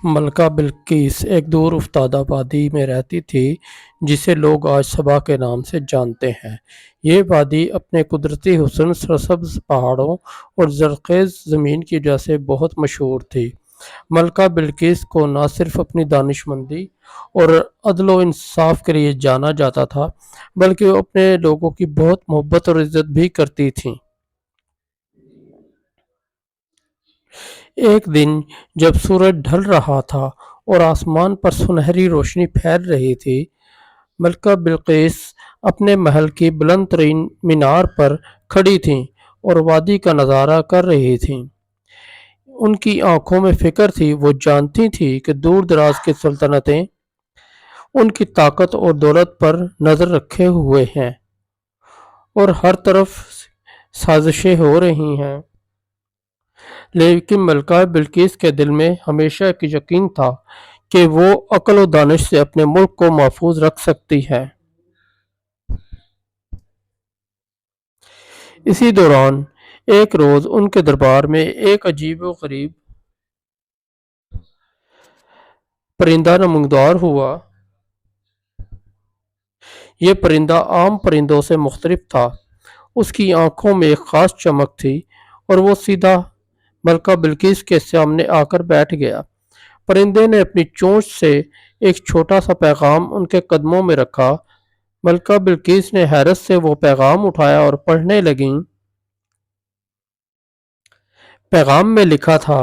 ملکہ بلقیس ایک دور افتادہ وادی میں رہتی تھی جسے لوگ آج سبا کے نام سے جانتے ہیں۔ یہ وادی اپنے قدرتی حسن، سرسبز پہاڑوں اور زرخیز زمین کی وجہ سے بہت مشہور تھی۔ ملکہ بلقیس کو نہ صرف اپنی دانشمندی اور عدل و انصاف کے لیے جانا جاتا تھا بلکہ وہ اپنے لوگوں کی بہت محبت اور عزت بھی کرتی تھیں۔ ایک دن جب سورج ڈھل رہا تھا اور آسمان پر سنہری روشنی پھیل رہی تھی، ملکہ بلقیس اپنے محل کی بلند ترین مینار پر کھڑی تھیں اور وادی کا نظارہ کر رہی تھیں۔ ان کی آنکھوں میں فکر تھی، وہ جانتی تھی کہ دور دراز کی سلطنتیں ان کی طاقت اور دولت پر نظر رکھے ہوئے ہیں اور ہر طرف سازشیں ہو رہی ہیں، لیکن ملکہ بلقیس کے دل میں ہمیشہ ایک یقین تھا کہ وہ عقل و دانش سے اپنے ملک کو محفوظ رکھ سکتی ہے۔ اسی دوران ایک روز ان کے دربار میں ایک عجیب و غریب پرندہ نمودار ہوا۔ یہ پرندہ عام پرندوں سے مختلف تھا۔ اس کی آنکھوں میں ایک خاص چمک تھی اور وہ سیدھا ملکہ بلقیس کے سامنے آ کر بیٹھ گیا۔ پرندے نے اپنی چونچ سے ایک چھوٹا سا پیغام ان کے قدموں میں رکھا۔ ملکہ بلقیس نے حیرت سے وہ پیغام اٹھایا اور پڑھنے لگیں۔ پیغام میں لکھا تھا،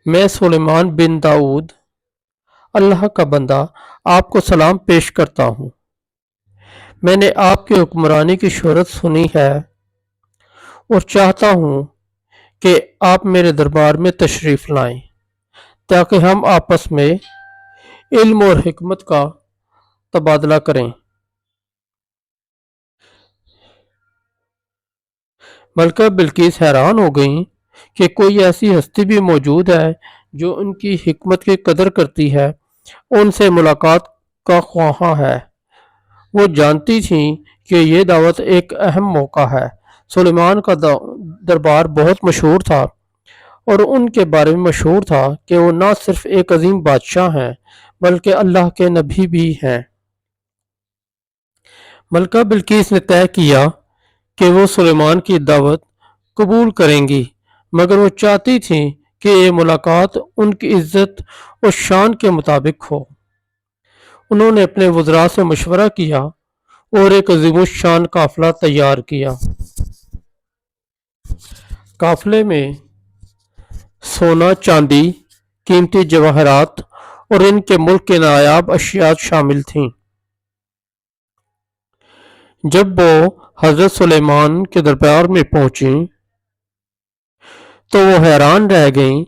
میں سلیمان بن داؤد، اللہ کا بندہ، آپ کو سلام پیش کرتا ہوں۔ میں نے آپ کی حکمرانی کی شہرت سنی ہے اور چاہتا ہوں کہ آپ میرے دربار میں تشریف لائیں تاکہ ہم آپس میں علم اور حکمت کا تبادلہ کریں۔ ملکہ بلقیس حیران ہو گئیں کہ کوئی ایسی ہستی بھی موجود ہے جو ان کی حکمت کی قدر کرتی ہے، ان سے ملاقات کا خواہاں ہے۔ وہ جانتی تھیں کہ یہ دعوت ایک اہم موقع ہے۔ سلیمان کا دربار بہت مشہور تھا اور ان کے بارے میں مشہور تھا کہ وہ نہ صرف ایک عظیم بادشاہ ہیں بلکہ اللہ کے نبی بھی ہیں۔ ملکہ بلقیس نے طے کیا کہ وہ سلیمان کی دعوت قبول کریں گی، مگر وہ چاہتی تھیں کہ یہ ملاقات ان کی عزت اور شان کے مطابق ہو۔ انہوں نے اپنے وزراء سے مشورہ کیا اور ایک عظیم الشان قافلہ تیار کیا۔ قافلے میں سونا، چاندی، قیمتی جواہرات اور ان کے ملک کے نایاب اشیاء شامل تھیں۔ جب وہ حضرت سلیمان کے دربار میں پہنچیں تو وہ حیران رہ گئیں۔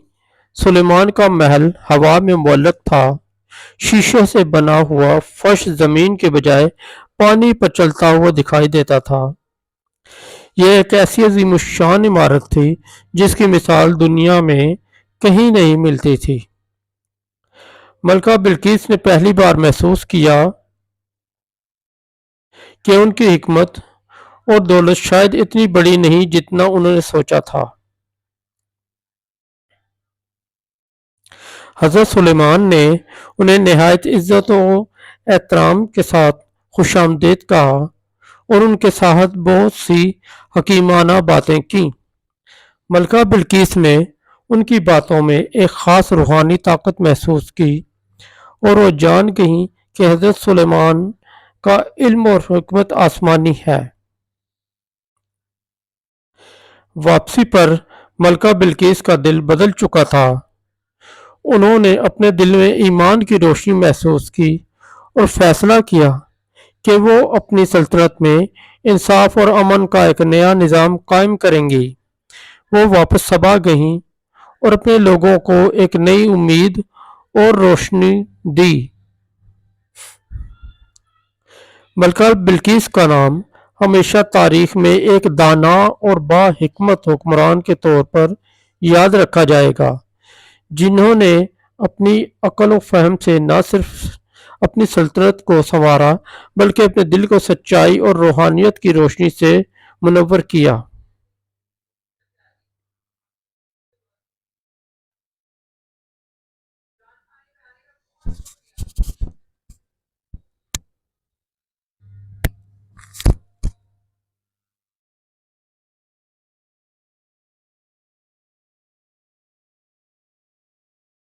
سلیمان کا محل ہوا میں معلق تھا، شیشے سے بنا ہوا فرش زمین کے بجائے پانی پر چلتا ہوا دکھائی دیتا تھا۔ یہ ایک ایسی عظیم الشان عمارت تھی جس کی مثال دنیا میں کہیں نہیں ملتی تھی۔ ملکہ بلقیس نے پہلی بار محسوس کیا کہ ان کی حکمت اور دولت شاید اتنی بڑی نہیں جتنا انہوں نے سوچا تھا۔ حضرت سلیمان نے انہیں نہایت عزت و احترام کے ساتھ خوش آمدید کہا اور ان کے ساتھ بہت سی حکیمانہ باتیں کیں۔ ملکہ بلقیس نے ان کی باتوں میں ایک خاص روحانی طاقت محسوس کی اور وہ جان گئیں کہ حضرت سلیمان کا علم اور حکمت آسمانی ہے۔ واپسی پر ملکہ بلقیس کا دل بدل چکا تھا۔ انہوں نے اپنے دل میں ایمان کی روشنی محسوس کی اور فیصلہ کیا کہ وہ اپنی سلطنت میں انصاف اور امن کا ایک نیا نظام قائم کریں گی۔ وہ واپس سبا گئیں اور اپنے لوگوں کو ایک نئی امید اور روشنی دی۔ ملکہ بلقیس کا نام ہمیشہ تاریخ میں ایک دانا اور با حکمت حکمران کے طور پر یاد رکھا جائے گا، جنہوں نے اپنی عقل و فہم سے نہ صرف اپنی سلطنت کو سنوارا بلکہ اپنے دل کو سچائی اور روحانیت کی روشنی سے منور کیا۔